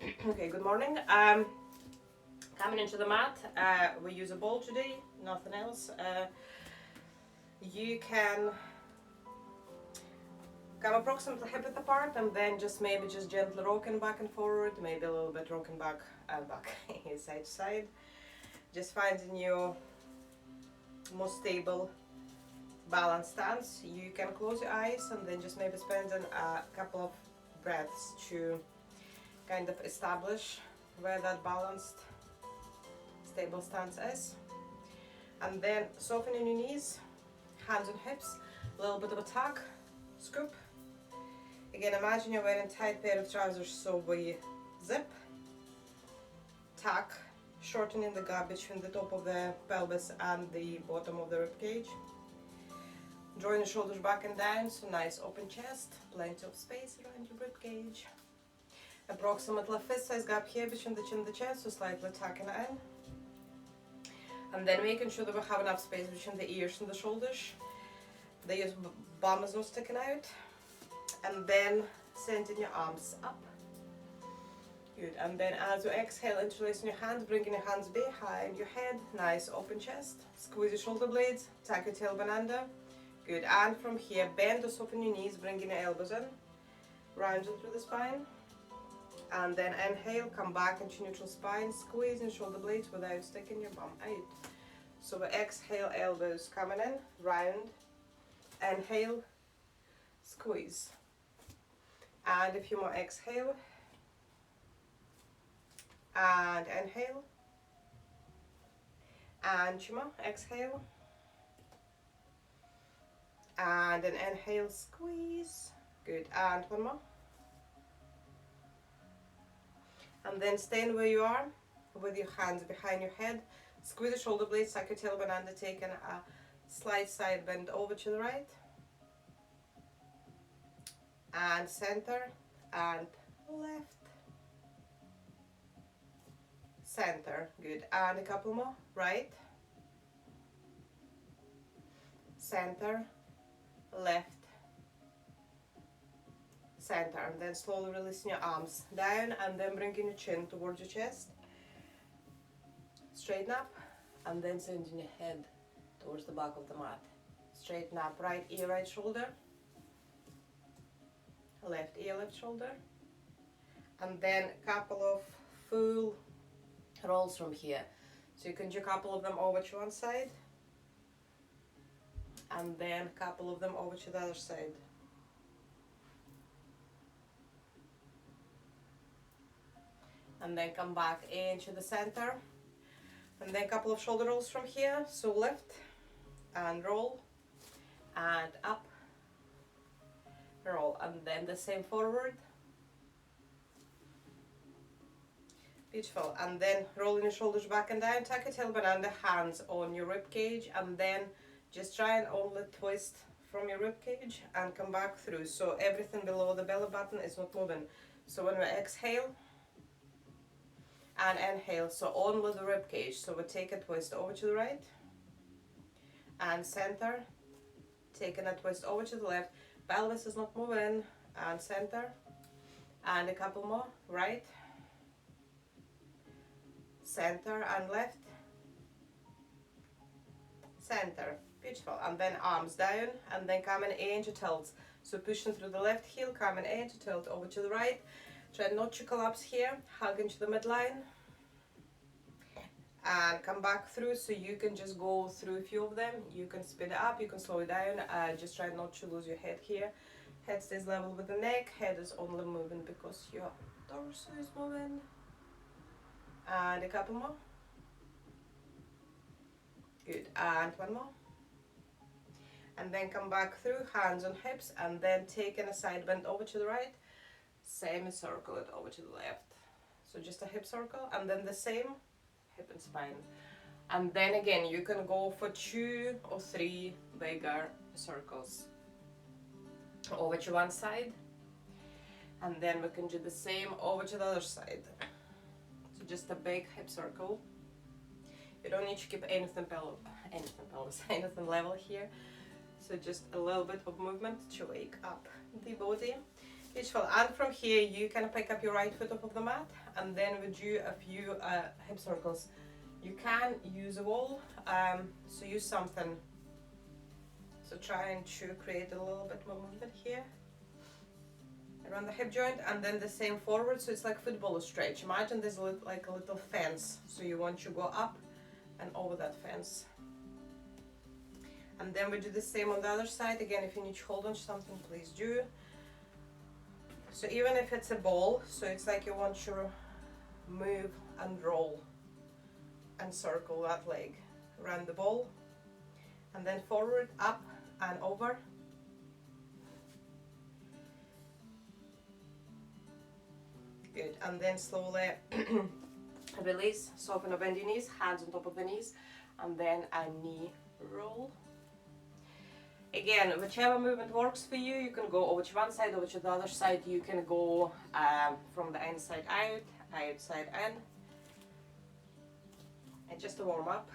Okay, good morning. Coming into the mat, we use a ball today, nothing else. You can come approximately hip width apart and then just gently rocking back and forward, maybe a little bit rocking back and back, side to side. Just finding your most stable balanced stance. You can close your eyes and then just maybe spending a couple of breaths to kind of establish where that balanced stable stance is. And then softening your knees, hands on hips, a little bit of a tuck, scoop. Again, imagine you're wearing a tight pair of trousers, so we zip, tuck, shortening the gap between the top of the pelvis and the bottom of the rib cage. Drawing the shoulders back and down, so nice open chest, plenty of space around your rib cage. Approximately fist size gap here between the chin and the chest, so slightly tucking in. And then making sure that we have enough space between the ears and the shoulders. The bum is not sticking out. And then sending your arms up. Good. And then as you exhale, interlacing your hands, bringing your hands behind your head. Nice open chest. Squeeze your shoulder blades. Tuck your tailbone under. Good. And from here, bend or soften your knees, bringing your elbows in. Rounding through the spine. And then inhale, come back into neutral spine, squeezing shoulder blades without sticking your bum out. So we exhale, elbows coming in, round, inhale, squeeze. And a few more exhale, and inhale, and two more, exhale, and then inhale, squeeze. Good, and one more. And then staying where you are with your hands behind your head. Squeeze the shoulder blades, tuck your tailbone under, taking a slight side bend over to the right. And center, and left. Center, good. And a couple more, right. Center, left. Center, and then slowly releasing your arms down and then bringing your chin towards your chest. Straighten up and then sending your head towards the back of the mat. Straighten up, right ear, right shoulder. Left ear, left shoulder. And then a couple of full rolls from here. So you can do a couple of them over to one side. And then a couple of them over to the other side. And then come back into the center. And then a couple of shoulder rolls from here. So lift and roll and up, roll, and then the same forward. Beautiful. And then rolling your shoulders back and down, tuck your tailbone under, hands on your rib cage, and then just try and only twist from your rib cage and come back through. So everything below the belly button is not moving. So when we exhale, and inhale, so only the rib cage. So we take a twist over to the right and center, taking a twist over to the left, pelvis is not moving, and center, and a couple more, right, center, and left, center. Beautiful. And then arms down and then coming into tilts. So pushing through the left heel, coming into tilt over to the right. Try not to collapse here, hug into the midline. And come back through, so you can just go through a few of them. You can speed it up, you can slow it down. Just try not to lose your head here. Head stays level with the neck, head is only moving because your torso is moving. And a couple more. Good, and one more. And then come back through, hands on hips, and then taking a side bend over to the right. Same circle it over to the left. So just a hip circle, and then the same hip and spine. And then again, you can go for 2 or 3 bigger circles over to one side. And then we can do the same over to the other side. So just a big hip circle. You don't need to keep anything level here. So just a little bit of movement to wake up the body. Beautiful. And from here you can pick up your right foot off of the mat, and then we do a few hip circles. You can use a wall, so use something. So trying to create a little bit more movement here around the hip joint, and then the same forward, so it's like football stretch. Imagine there's like a little fence, so you want to go up and over that fence. And then we do the same on the other side. Again, if you need to hold on to something, please do. So even if it's a ball, so it's like you want to move and roll and circle that leg around the ball, and then forward, up and over. Good. And then slowly release, soften or bend your knees, hands on top of the knees, and then a knee roll. Again, whichever movement works for you, you can go over to one side, over to the other side. You can go from the inside out, outside in, and just a warm up.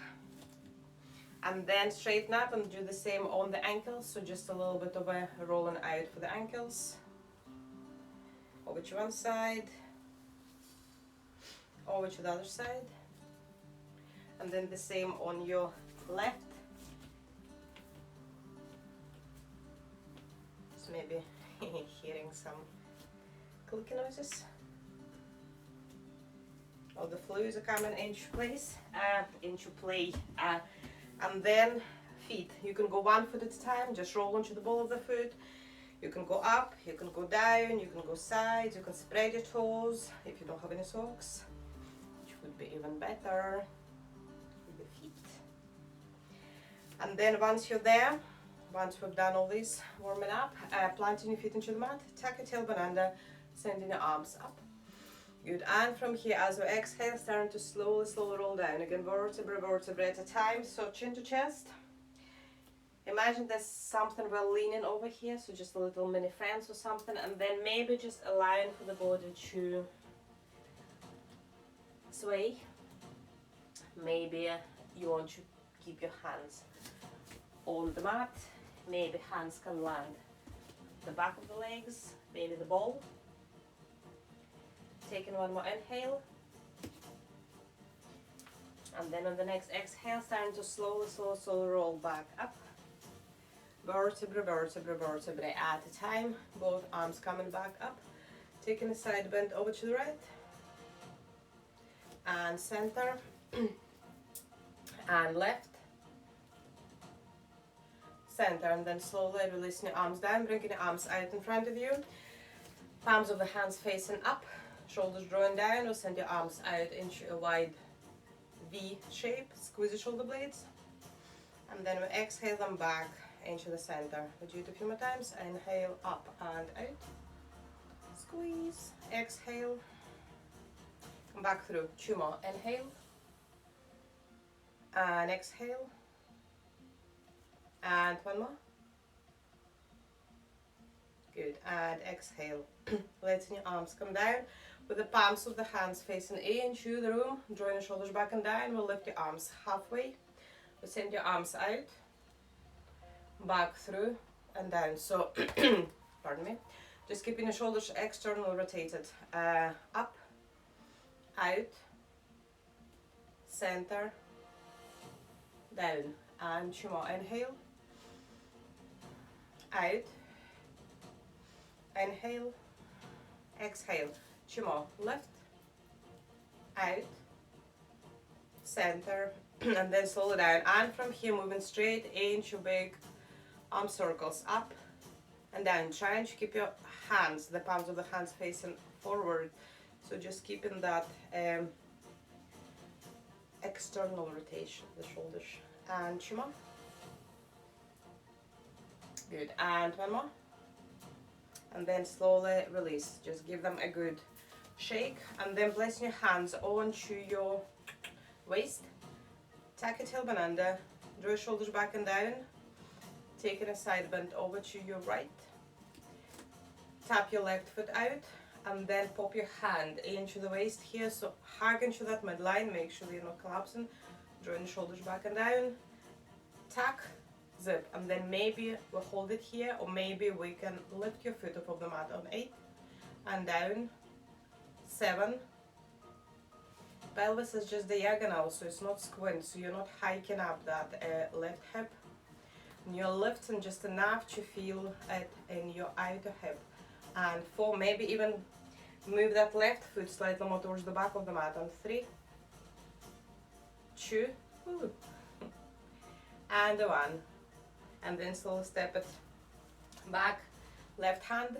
And then straighten up and do the same on the ankles, so just a little bit of a rolling out for the ankles. Over to one side, over to the other side, and then the same on your left. Just maybe hearing some clicking noises. All the flues are coming into place, into play. And then feet. You can go one foot at a time, just roll onto the ball of the foot. You can go up, you can go down, you can go sides, you can spread your toes if you don't have any socks, which would be even better with the feet. And then once you're there, once we've done all this warming up, planting your feet into the mat, tuck your tailbone under, sending your arms up. Good. And from here, as we exhale, starting to slowly roll down. Again, vertebra at a time. So chin to chest. Imagine there's something we're leaning over here, so just a little mini fence or something, and then maybe just allowing for the body to sway. Maybe you want to keep your hands on the mat. Maybe hands can land the back of the legs, maybe the ball. Taking one more inhale, and then on the next exhale, starting to slowly roll back up. Vertebra at a time. Both arms coming back up. Taking a side bend over to the right and center and left, center, and then slowly releasing your arms down, bringing your arms out in front of you. Palms of the hands facing up. Shoulders drawing down, or send your arms out into a wide V shape. Squeeze the shoulder blades, and then we exhale them back into the center. We do it a few more times. Inhale, up and out. Squeeze. Exhale. Come back through. Two more. Inhale and exhale, and one more. Good. And exhale. Letting your arms come down. With the palms of the hands facing into the room, drawing your shoulders back and down. We'll lift your arms halfway. We'll send your arms out, back through and down. So, pardon me. Just keeping your shoulders external rotated. Up, out, center, down. And two more. Inhale, out, inhale, exhale. Two more. Lift, out, center, and then slowly down. And from here, moving straight into big arm circles, up and down. Trying to keep your hands, the palms of the hands facing forward. So just keeping that external rotation of the shoulders. And two more. Good. And one more. And then slowly release. Just give them a good shake, and then placing your hands onto your waist. Tuck your tailbone under, draw your shoulders back and down, taking a side bend over to your right. Tap your left foot out, and then pop your hand into the waist here, so hug into that midline, make sure you're not collapsing. Drawing the shoulders back and down, tuck, zip, and then maybe we'll hold it here, or maybe we can lift your foot off of the mat on 8, and down, 7. Pelvis is just diagonal, so it's not squint, so you're not hiking up that left hip. And you're lifting just enough to feel it in your outer hip. And 4, maybe even move that left foot slightly more towards the back of the mat. And 3, 2, woo, and 1. And then slowly step it back, left hand,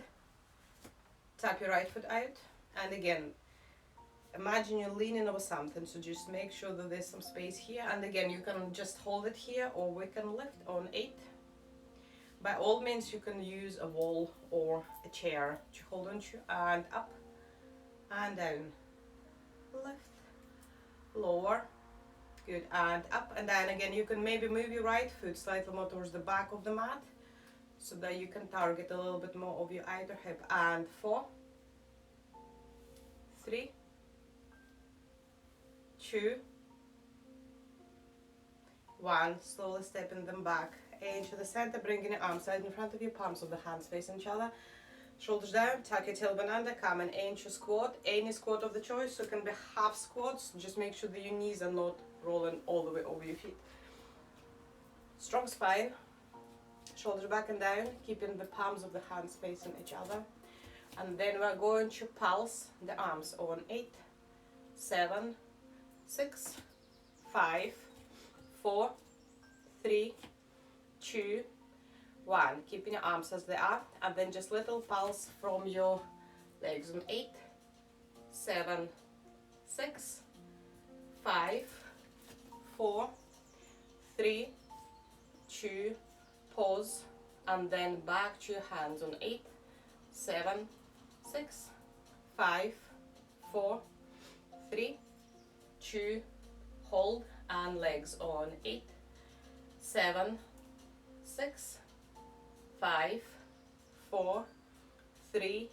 tap your right foot out, and again, imagine you're leaning over something, so just make sure that there's some space here, and again, you can just hold it here, or we can lift on 8. By all means, you can use a wall or a chair to hold on to, and up, and down, lift, lower, good, and up and down. Again, you can maybe move your right foot slightly more towards the back of the mat, so that you can target a little bit more of your outer hip. And 4, 3, 2, 1. Slowly stepping them back into the center, bringing your arms out in front of your palms of the hands facing each other. Shoulders down, tuck your tailbone under, coming into squat. Any squat of the choice, so it can be half squats. Just make sure that your knees are not rolling all the way over your feet. Strong spine. Shoulders back and down, keeping the palms of the hands facing each other. And then we're going to pulse the arms on 8, 7, 6, 5, 4, 3, 2, 1. Keeping your arms as they are, and then just little pulse from your legs on 8, 7, 6, 5, 4, 3, 2, pause, and then back to your hands on 8, 7, 6, 5, 4, 3, 2, hold, and legs on 8, 7, 6, 5, 4, 3,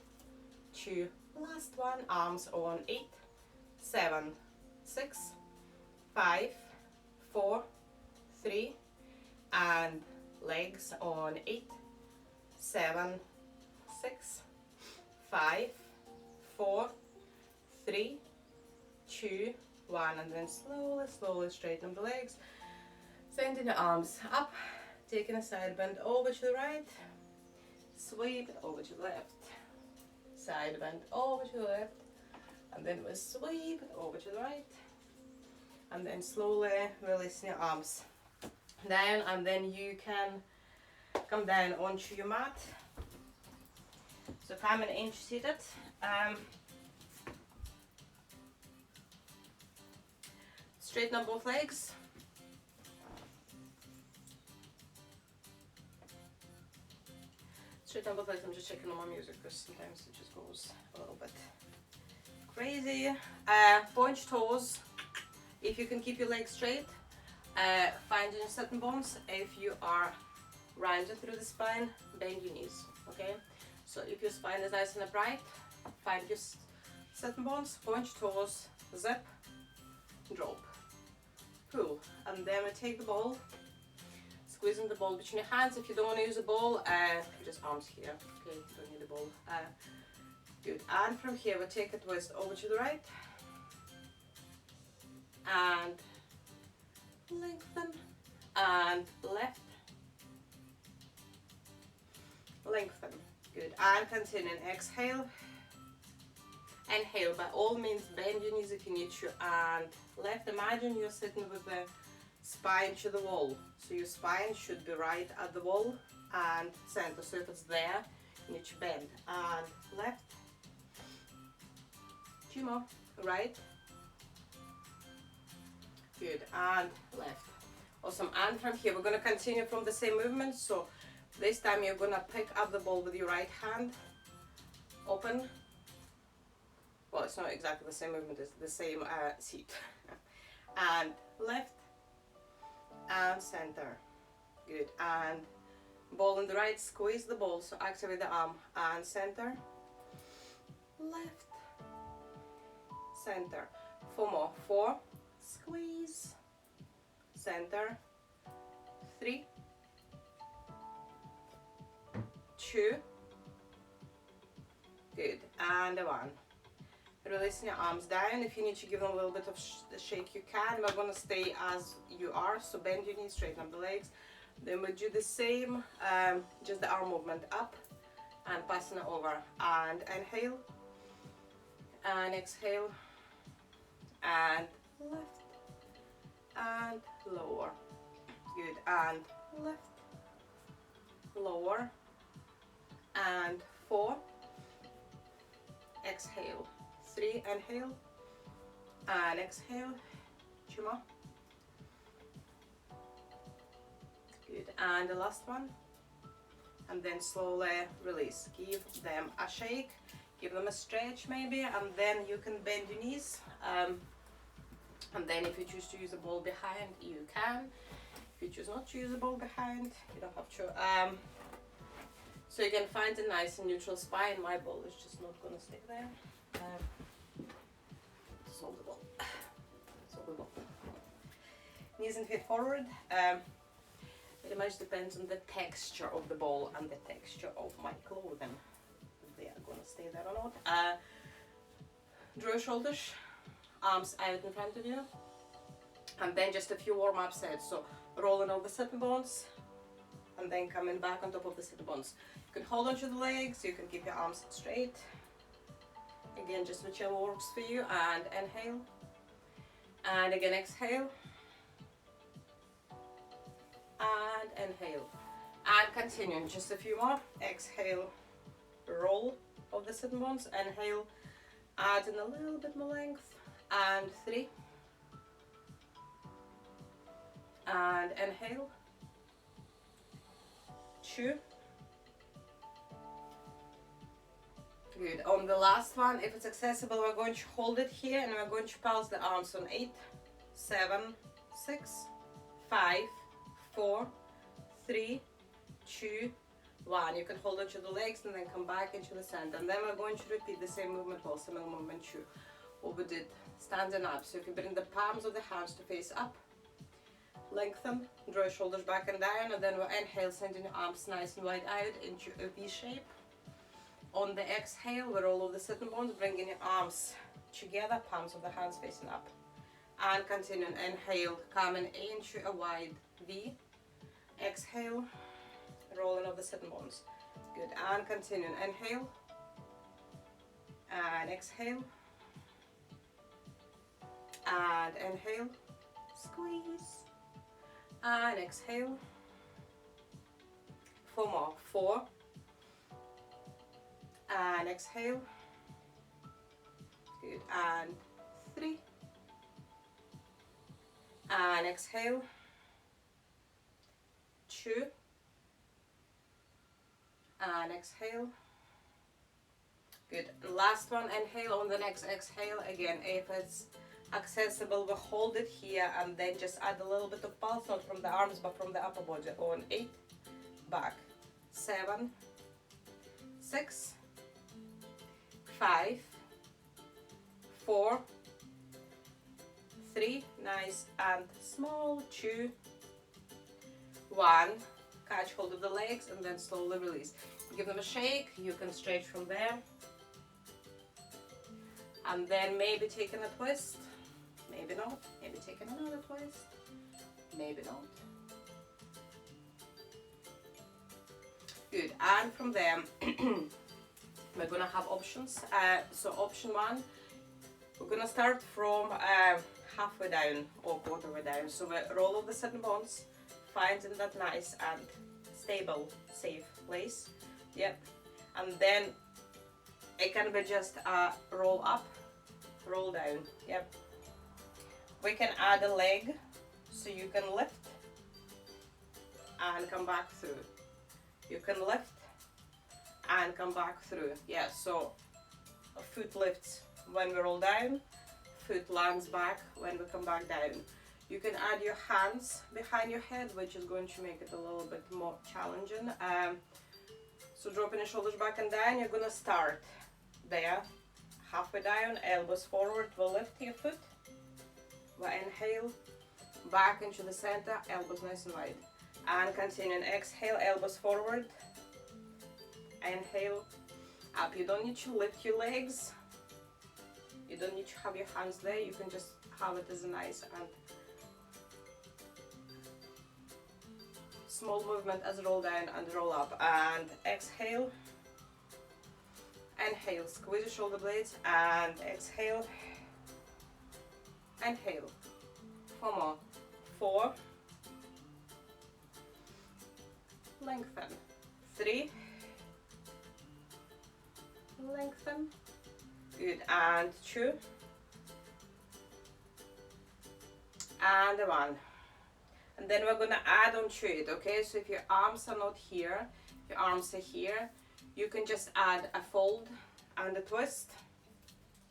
2, last one, arms on 8, 7, 6, 5, 4, 3, and legs on 8, 7, 6, 5, 4, 3, 2, 1, and then slowly straighten the legs, sending the arms up, taking a side bend over to the right, sweep it over to the left, side bend over to the left, and then we sweep it over to the right, and then slowly releasing your arms down, and then you can come down onto your mat. So coming into seated, straighten up both legs, straighten up both legs. I'm just checking on my music because sometimes it just goes a little bit crazy. Point toes. If you can keep your legs straight, find your sitting bones. If you are rounded through the spine, bend your knees, okay? So if your spine is nice and upright, find your sitting bones, point toes, zip, drop, pull, and then we take the ball, squeezing the ball between your hands. If you don't want to use a ball, just arms here, okay? Don't need a ball. Good, and from here we take a twist over to the right, and lengthen, and left, lengthen. Good, and continuing. Exhale, inhale. By all means, bend your knees if you need to, and left. Imagine you're sitting with the spine to the wall, so your spine should be right at the wall and center. So if it's there, you need to bend. And left, 2 more, right, good, and left. Awesome. And from here we're going to continue from the same movement. So this time you're going to pick up the ball with your right hand, open. Well, it's not exactly the same movement, it's the same seat. And left and center, good, and ball in the right, squeeze the ball, so activate the arm, and center, left, center. 4 more, 4, squeeze, center, 3, 2, good, and a 1. Releasing your arms down. If you need to give them a little bit of shake, you can. We're going to stay as you are, so bend your knees, straighten up the legs. Then we'll do the same, just the arm movement up and passing it over. And inhale and exhale and lift and lower. Good. And lift, lower, and 4. Exhale. 3, inhale and exhale. 2 more. Good. And the last one. And then slowly release. Give them a shake, give them a stretch maybe, and then you can bend your knees. And then if you choose to use a ball behind, you can. If you choose not to use a ball behind, you don't have to. So you can find a nice and neutral spine. My ball is just not going to stay there. Hold the ball. Hold the ball. Knees and feet forward. Very much depends on the texture of the ball and the texture of my clothing. If they are going to stay there or not. Draw your shoulders, arms out in front of you. And then just a few warm-up sets. So rolling over the sitting bones. And then coming back on top of the sitting bones. You can hold onto the legs. You can keep your arms straight. Again, just whichever works for you. And inhale. And again, exhale. And inhale. And continuing, just a few more. Exhale, roll of the sitting bones. Inhale, add in a little bit more length. And 3. And inhale. 2. Good. On the last one, if it's accessible, we're going to hold it here and we're going to pulse the arms on 8, 7, 6, 5, 4, 3, 2, 1. You can hold onto the legs and then come back into the center. And then we're going to repeat the same movement, well, similar movement to what we did standing up. So you can bring the palms of the hands to face up. Lengthen, draw your shoulders back and down, and then we'll inhale, sending your arms nice and wide out into a V shape. On the exhale, we roll over the sitting bones, bringing your arms together, palms of the hands facing up. And continuing, inhale, coming into a wide V. Exhale, rolling over the sitting bones. Good, and continuing, inhale, and exhale, and inhale, squeeze, and exhale. 4 more, 4, and exhale. Good, and 3, and exhale. 2, and exhale. Good. Last one, inhale. On the next exhale, again, if it's accessible, we hold it here and then just add a little bit of pulse, not from the arms but from the upper body. On 8, back, 7, 6, 5, 4, 3, nice and small, 2, 1, catch hold of the legs and then slowly release. Give them a shake, you can stretch from there. And then maybe taking a twist, maybe not, maybe taking another twist, maybe not. Good, and from there, we're gonna have options. So option 1, we're gonna start from halfway down or quarter way down. So we roll over the sitting bones, finding that nice and stable, safe place. Yep. And then it can be just a roll up, roll down. Yep. We can add a leg, so you can lift and come back through. You can lift and come back through. Yeah, so a foot lifts when we roll down, foot lands back when we come back down. You can add your hands behind your head, which is going to make it a little bit more challenging. So dropping your shoulders back and down, you're gonna start there, halfway down, elbows forward, we'll lift your foot. We'll inhale, back into the center, elbows nice and wide. And continuing, exhale, elbows forward. Inhale, up. You don't need to lift your legs. You don't need to have your hands there. You can just have it as a nice and small movement as roll down and roll up. And exhale. Inhale, squeeze your shoulder blades, and exhale. Inhale. 4 more. 4. Lengthen. 3. Lengthen. Good. And 2. And 1. And then we're gonna add on to it, okay? So if your arms are not here, your arms are here, you can just add a fold and a twist.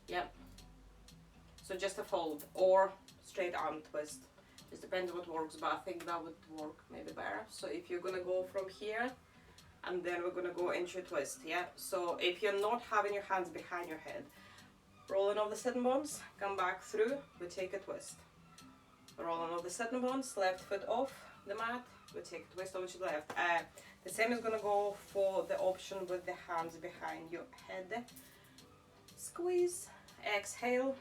Yep. So just a fold or straight arm twist. Just depends what works, but I think that would work maybe better. So if you're gonna go from here, and then we're gonna go into a twist, yeah? So if you're not having your hands behind your head, rolling off the sitting bones, come back through, we take a twist. Rolling off the sitting bones, left foot off the mat, we take a twist over to the left. The same is gonna go for the option with the hands behind your head. Squeeze, exhale,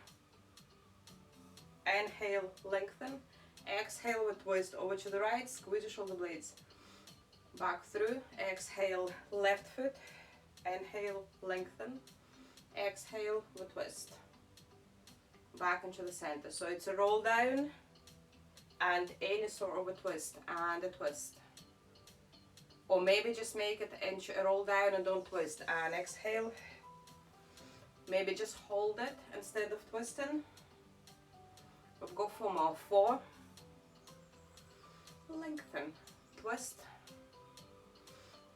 inhale, lengthen, exhale with twist over to the right, squeeze your shoulder blades back through, exhale, left foot, inhale, lengthen, exhale with twist, back into the center. So it's a roll down and any sort of a twist and a twist. Or maybe just make it into a roll down and don't twist, and exhale. Maybe just hold it instead of twisting. We've got 4 more. 4. Lengthen. Twist.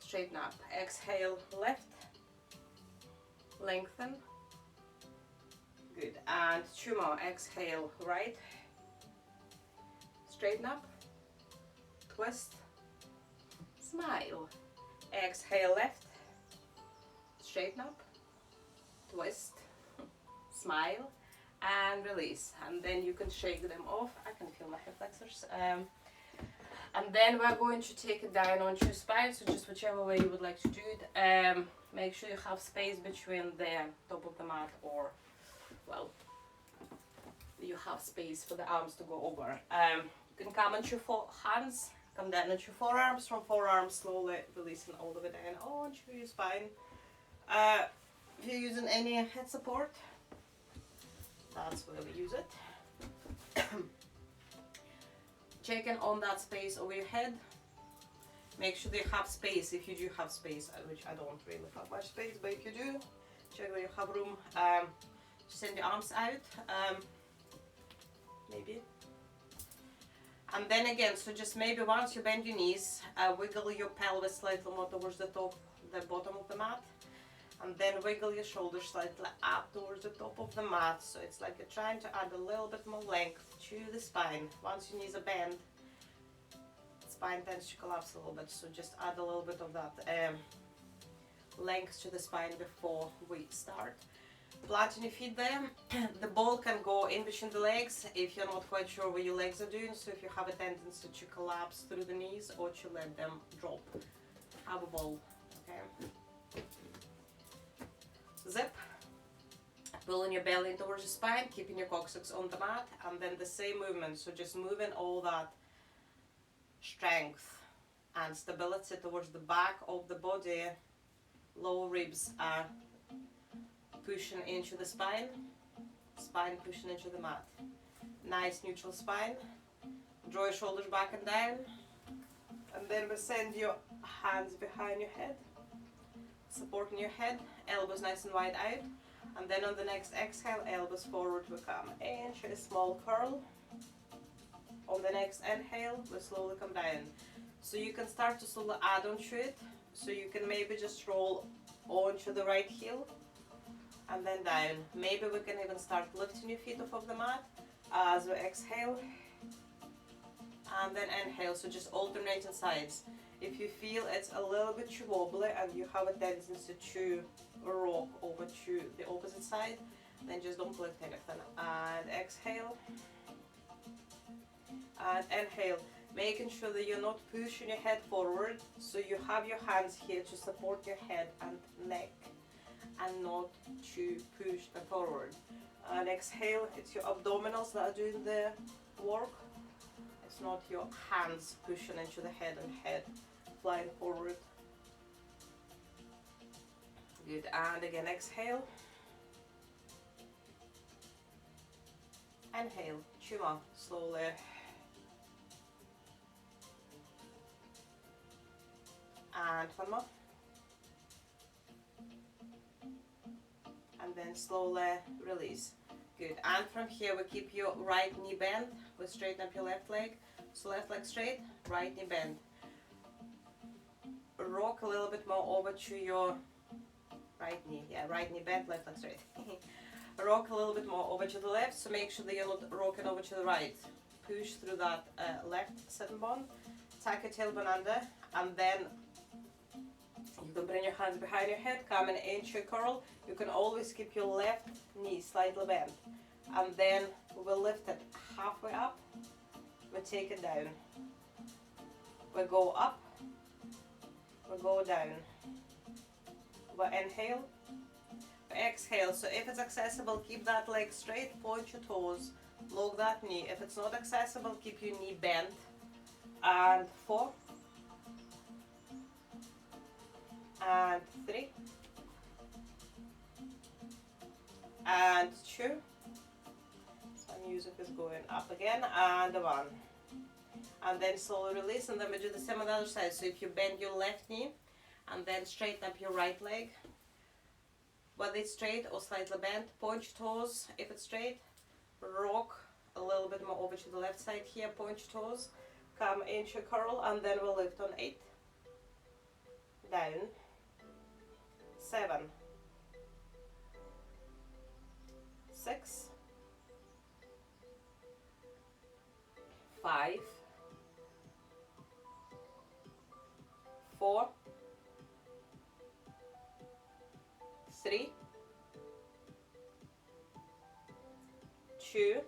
Straighten up. Exhale, left. Lengthen. Good. And 2 more. Exhale, right. Straighten up. Twist. Smile. Exhale, left. Straighten up. Twist. Smile. And release. And then you can shake them off. I can feel my hip flexors. And then we're going to take it down onto your spine. So just whichever way you would like to do it. Make sure you have space between the top of the mat, or, well, you have space for the arms to go over. You can come onto your hands. Come down onto your forearms, from forearms slowly releasing all the way down onto your spine. If you're using any head support, that's where we use it. Checking on that space over your head. Make sure that you have space, if you do have space, which I don't really have much space, but if you do, check where you have room. Send your arms out, maybe. And then again, so just maybe once you bend your knees, wiggle your pelvis slightly more towards the bottom of the mat, and then wiggle your shoulders slightly up towards the top of the mat. So it's like you're trying to add a little bit more length to the spine. Once your knees are bent, spine tends to collapse a little bit, so just add a little bit of that length to the spine before we start. Planting your feet there. The ball can go in between the legs if you're not quite sure what your legs are doing. So if you have a tendency to collapse through the knees or to let them drop, have a ball. Okay. Zip. Pulling your belly in towards your spine, keeping your coccyx on the mat, and then the same movement. So just moving all that strength and stability towards the back of the body. Lower ribs are pushing into the spine pushing into the mat. Nice neutral spine. Draw your shoulders back and down, and then we send your hands behind your head, supporting your head, elbows nice and wide out, and then on the next exhale, elbows forward, we come into a small curl. On the next inhale, we slowly come down. So you can start to slowly add on to it, so you can maybe just roll onto the right heel and then down. Maybe we can even start lifting your feet off of the mat as we exhale and then inhale. So just alternating sides. If you feel it's a little bit too wobbly and you have a tendency to rock over to the opposite side, then just don't lift anything. And exhale and inhale, making sure that you're not pushing your head forward, so you have your hands here to support your head and neck. and not to push them forward. And exhale, it's your abdominals that are doing the work. It's not your hands pushing into the head and head flying forward. Good, and again exhale. Inhale, 2 more, slowly. And 1 more. And then slowly release. Good, and from here we keep your right knee bent. We straighten up your left leg. So left leg straight, right knee bent. Rock a little bit more over to your right knee. Yeah, right knee bent, left leg straight. Rock a little bit more over to the left, so make sure that you're not rocking over to the right. Push through that left sitting bone. Tuck your tailbone under, and then you can bring your hands behind your head, come in into a curl. You can always keep your left knee slightly bent. And then we'll lift it halfway up. We take it down. We go up. We go down. We inhale. We exhale. So if it's accessible, keep that leg straight, point your toes, lock that knee. If it's not accessible, keep your knee bent. And 4. And 3. And 2. Some music is going up again. And 1. And then slowly release, and then we do the same on the other side. So if you bend your left knee and then straighten up your right leg, whether it's straight or slightly bent, point your toes if it's straight, rock a little bit more over to the left side here, point your toes, come into a curl, and then we'll lift on 8, down, 7, 6, 5, 4, 3, 2,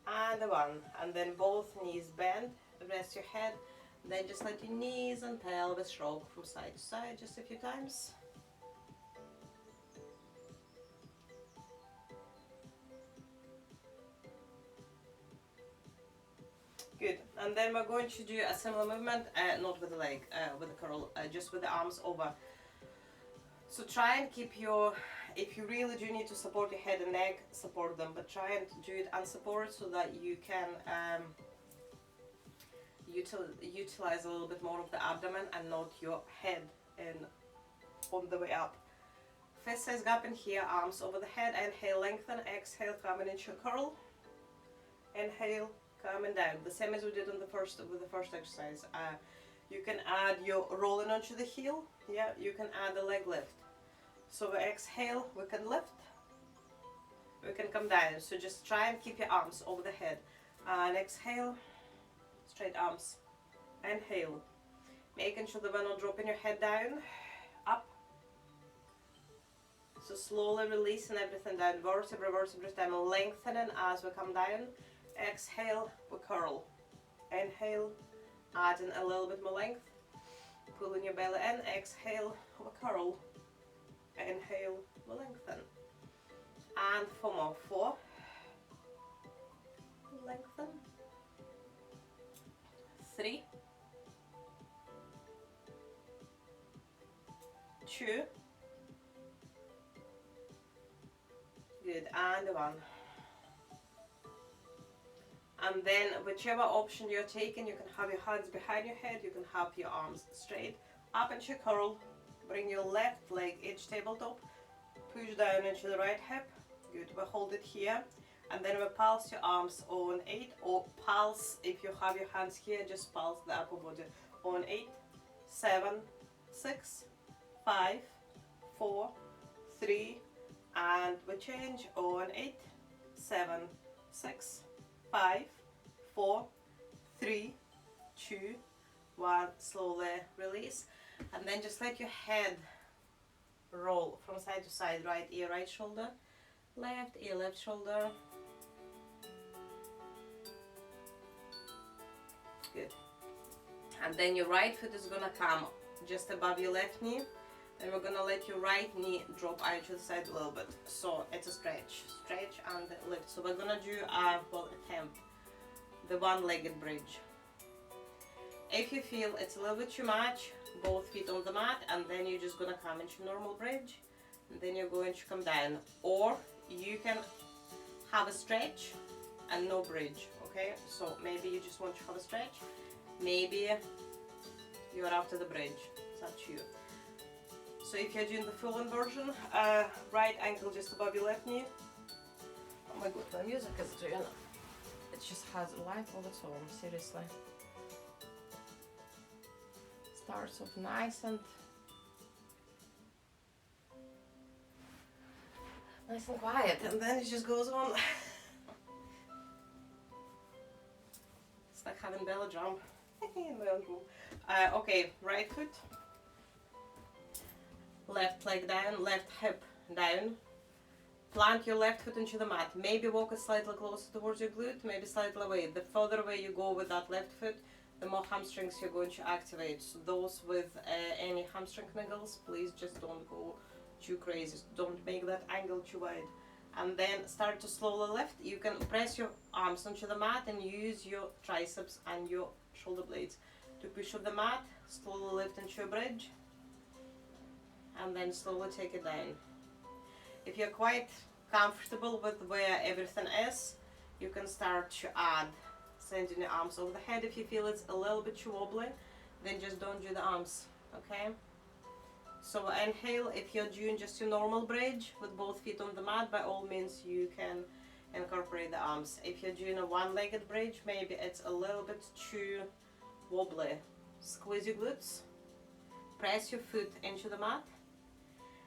and 1. And then both knees bend, rest your head, then just let your knees and pelvis rock from side to side just a few times. Good, and then we're going to do a similar movement, not with the leg, with the curl, just with the arms over. So try and keep your, if you really do need to support your head and neck, support them, but try and do it unsupported so that you can utilize a little bit more of the abdomen and not your head and on the way up. Fist size gap in here, arms over the head, inhale, lengthen, exhale, coming into a curl, inhale, coming down, the same as we did on the first exercise. You can add your rolling onto the heel. Yeah, you can add the leg lift. So we exhale, we can lift, we can come down. So just try and keep your arms over the head. And exhale, straight arms. Inhale, making sure that we're not dropping your head down. Up. So slowly releasing everything down, vertebra, vertebra down, lengthening as we come down. Exhale, we curl. Inhale, adding a little bit more length. Pulling your belly in. Exhale, we curl. Inhale, we lengthen. And 4 more. 4. Lengthen. 3. 2. Good, and 1. And then whichever option you're taking, you can have your hands behind your head, you can have your arms straight, up into a curl, bring your left leg edge tabletop, push down into the right hip, good, we hold it here, and then we pulse your arms on 8, or pulse, if you have your hands here, just pulse the upper body on 8, 7, 6, 5, 4, 3, and we change on 8, 7, 6, 5, 4, 3, 2, 1, slowly release, and then just let your head roll from side to side, right ear, right shoulder, left ear, left shoulder. Good. And then your right foot is gonna come just above your left knee. Then we're gonna let your right knee drop out to the side a little bit. So it's a stretch, and lift. So we're gonna do attempt the one-legged bridge. If you feel it's a little bit too much, both feet on the mat, and then you're just gonna come into normal bridge, and then you're going to come down. Or you can have a stretch and no bridge, okay? So maybe you just want to have a stretch, maybe you're after the bridge, it's up to you. So if you're doing the full-on version, right ankle just above your left knee. Oh my god, my music is doing it. It just has life all its own, seriously. Starts off nice and quiet, and then it just goes on. It's like having belly drum in my own room. Okay, right foot, left leg down, left hip down. Plant your left foot into the mat. Maybe walk it slightly closer towards your glute, maybe slightly away. The further away you go with that left foot, the more hamstrings you're going to activate. So those with any hamstring niggles, please just don't go too crazy. Don't make that angle too wide. And then start to slowly lift. You can press your arms onto the mat and use your triceps and your shoulder blades to push up the mat. Slowly lift into a bridge, and then slowly take it down. If you're quite comfortable with where everything is, you can start to add sending your arms over the head. If you feel it's a little bit too wobbly, then just don't do the arms, okay? So inhale. If you're doing just your normal bridge with both feet on the mat, by all means you can incorporate the arms. If you're doing a one-legged bridge, maybe it's a little bit too wobbly. Squeeze your glutes, press your foot into the mat,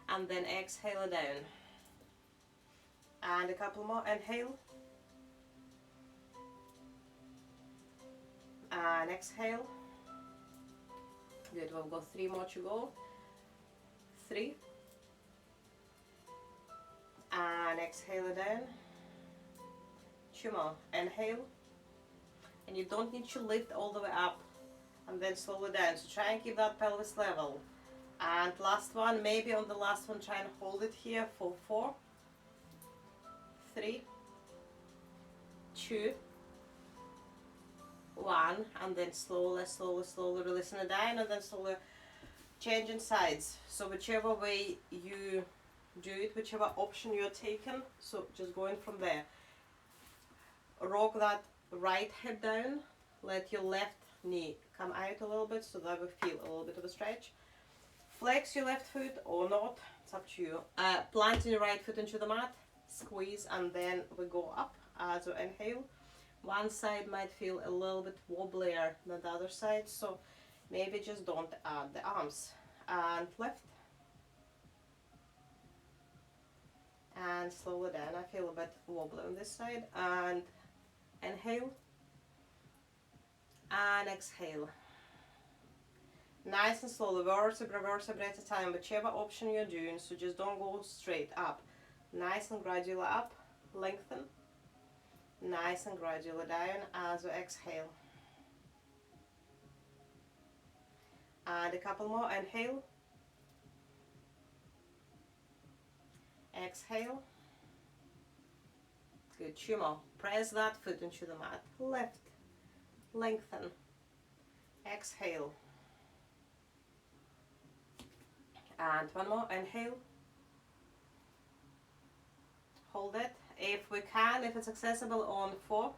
and then exhale it down. And a couple more. Inhale. And exhale. Good, we've got 3 more to go. 3. And exhale it down. 2 more. Inhale. And you don't need to lift all the way up and then slow it down. So try and keep that pelvis level. And last one, maybe on the last one, try and hold it here for 4, 3, 2, 1, and then slowly releasing it down, and then slowly changing sides. So whichever way you do it, whichever option you're taking, so just going from there. Rock that right hip down, let your left knee come out a little bit so that we feel a little bit of a stretch. Flex your left foot or not, it's up to you. Planting your right foot into the mat, squeeze, and then we go up as we inhale. One side might feel a little bit wobblier than the other side, so maybe just don't add the arms. And lift. And slow it down. I feel a bit wobbly on this side. And inhale. And exhale. Nice and slowly, vertebra at a time, whichever option you're doing, so just don't go straight up. Nice and gradually up, lengthen. Nice and gradually down as we exhale. And a couple more. Inhale. Exhale. Good. 2 more. Press that foot into the mat. Lift. Lengthen. Exhale. And 1 more. Inhale. Hold it. If we can, if it's accessible, on 4,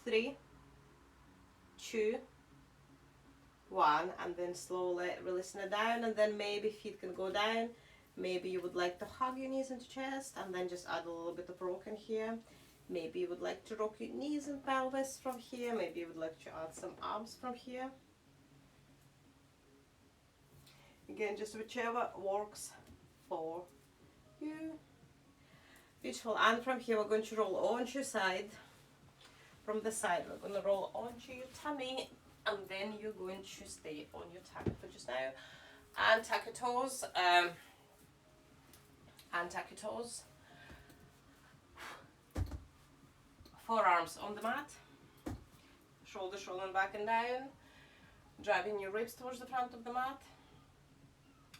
3, 2, 1, and then slowly releasing it down, and then maybe feet can go down. Maybe you would like to hug your knees into chest and then just add a little bit of rock in here. Maybe you would like to rock your knees and pelvis from here. Maybe you would like to add some arms from here. Again, just whichever works for you. Beautiful. And from here we're going to roll onto your side. From the side we're going to roll onto your tummy, and then you're going to stay on your tummy for just now. And tuck your toes. And tuck your toes. Forearms on the mat. Shoulder, shoulder, and back and down. driving your ribs towards the front of the mat,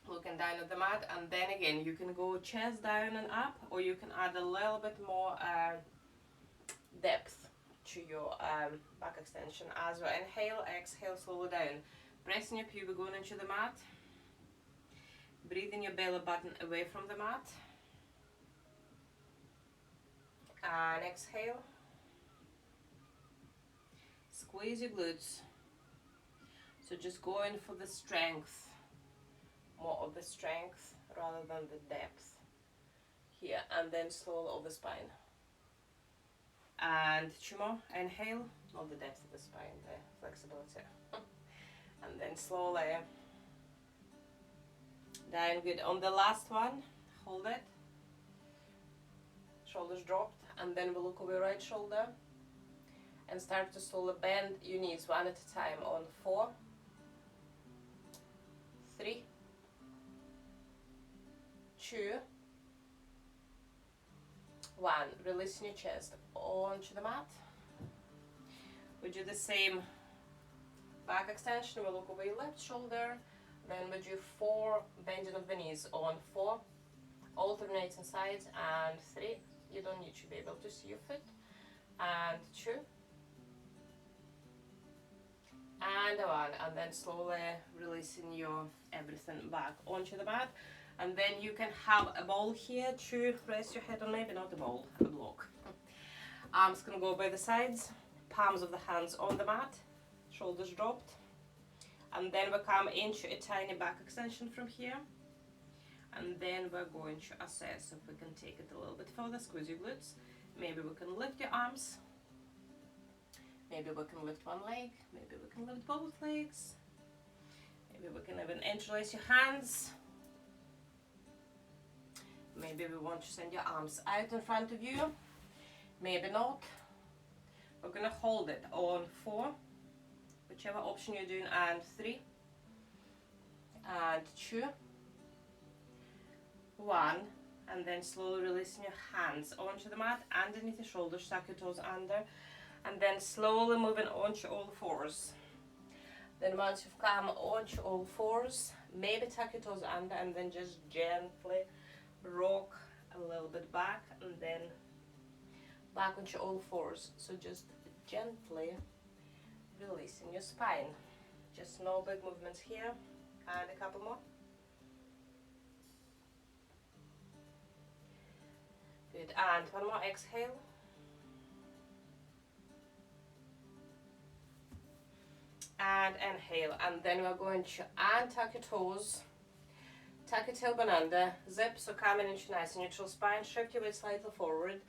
looking down at the mat, and then again you can go chest down and up, or you can add a little bit more depth to your back extension as well. Inhale, exhale, slowly down. Pressing your pubic bone into the mat. Breathing your belly button away from the mat. And exhale. Squeeze your glutes. So just going for the strength. More of the strength rather than the depth. Here, and then slowly over the spine. And two more. Inhale. Not the depth of the spine, the flexibility. And then slowly down. Good. On the last one, hold it. Shoulders dropped, and then we'll look over your right shoulder and start to slowly bend your knees one at a time on 4, 3, 2, 1. Releasing your chest onto the mat. We do the same back extension. We'll look over your left shoulder. Then we do 4 bending of the knees on 4, alternating sides, and 3. You don't need to be able to see your foot. And 2. And 1. And then slowly releasing your everything back onto the mat. And then you can have a ball here to rest your head on, maybe not a ball, a block. Arms can go by the sides, palms of the hands on the mat, shoulders dropped. And then we come into a tiny back extension from here. And then we're going to assess if we can take it a little bit further. Squeeze your glutes. Maybe we can lift your arms. Maybe we can lift one leg. Maybe we can lift both legs. Maybe we can even interlace your hands. Maybe we want to send your arms out in front of you. Maybe not. We're going to hold it on 4. Whichever option you're doing, and 3, and 2, 1, and then slowly releasing your hands onto the mat, underneath your shoulders, tuck your toes under, and then slowly moving onto all fours. Then once you've come onto all fours, maybe tuck your toes under, and then just gently rock a little bit back, and then back onto all fours. So just gently releasing your spine. Just no big movements here. And a couple more. Good. And one more. Exhale. And inhale. And then we're going to untuck your toes. Tuck your tailbone under. Zip. So coming into nice neutral spine. Shift your weight slightly forward.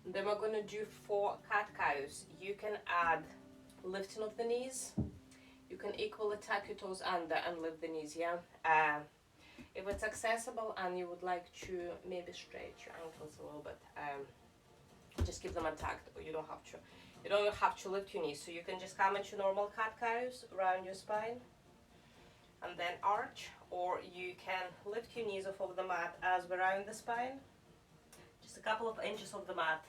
And then we're going to do 4 cat cows. You can add lifting of the knees. You can equally tuck your toes under and lift the knees, yeah? If it's accessible and you would like to maybe stretch your ankles a little bit, just keep them intact, or you don't have to. You don't have to lift your knees, so you can just come into normal cat cows around your spine and then arch, or you can lift your knees off of the mat as we're around the spine, just a couple of inches of the mat.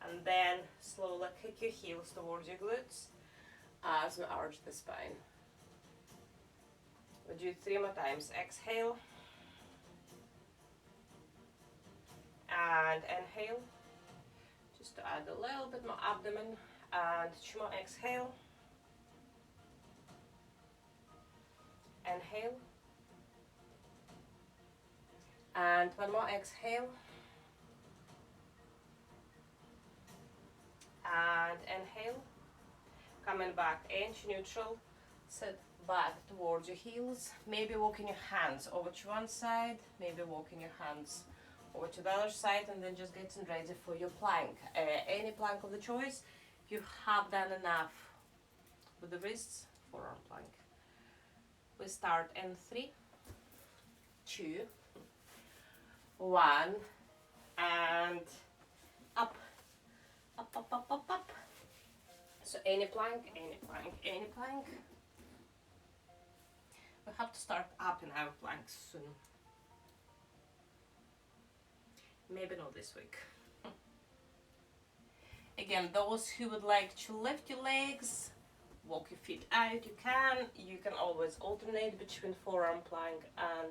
And then slowly kick your heels towards your glutes as we arch the spine. We'll do 3 more times. Exhale. And inhale. Just to add a little bit more abdomen. And 2 more. Exhale. Inhale. And 1 more. Exhale. And inhale, coming back into neutral, sit back towards your heels, maybe walking your hands over to one side, maybe walking your hands over to the other side, and then just getting ready for your plank. Any plank of the choice. If you have done enough with the wrists, forearm plank. We start in 3, 2, 1, and up. Up, up, up, up, up. So any plank, any plank, any plank. We have to start up in our planks soon. Maybe not this week. Again, those who would like to lift your legs walk your feet out, you can always alternate between forearm plank and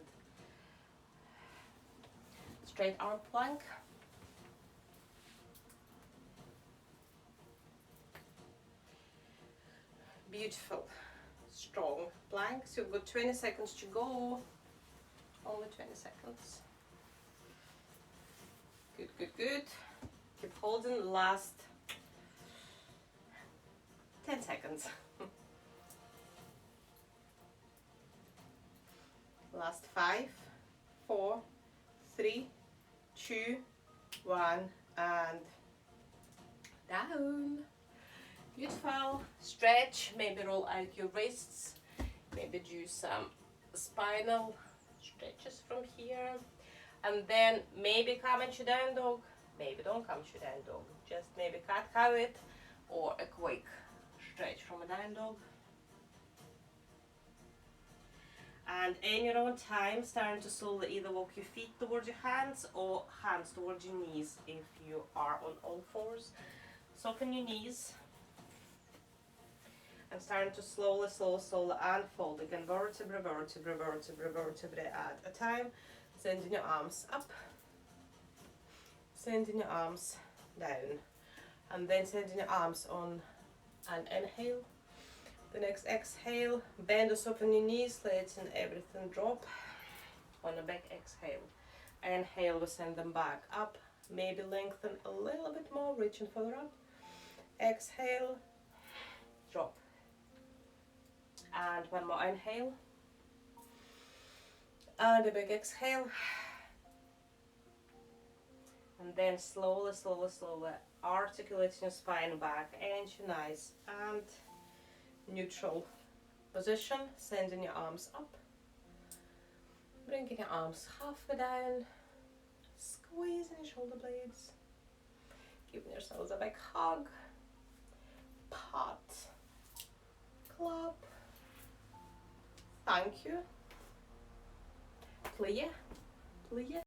straight arm plank. Beautiful, strong plank. So you've got 20 seconds to go. Only 20 seconds. Good, good, good. Keep holding. Last 10 seconds. Last 5, 4, 3, 2, 1, and down. Beautiful. Stretch, maybe roll out your wrists, maybe do some spinal stretches from here, and then maybe come into down dog, maybe don't come to down dog, just maybe cat cow it, or a quick stretch from a down dog. And in your own time, starting to slowly either walk your feet towards your hands or hands towards your knees if you are on all fours. Soften your knees. And starting to slowly unfold again, vertebra, vertebra, vertebra, vertebra at a time. Sending your arms up, sending your arms down, and then sending your arms on an inhale. The next exhale, bend or soften your knees, letting everything drop. On the back exhale. Inhale, we send them back up, maybe lengthen a little bit more, reaching further up. Exhale, drop. And one more inhale. And a big exhale. And then slowly articulating your spine back into nice and neutral position. Sending your arms up. Bringing your arms halfway down. Squeezing your shoulder blades. Giving yourselves a big hug. Pat. Clap. Thank you. Clear. Clear.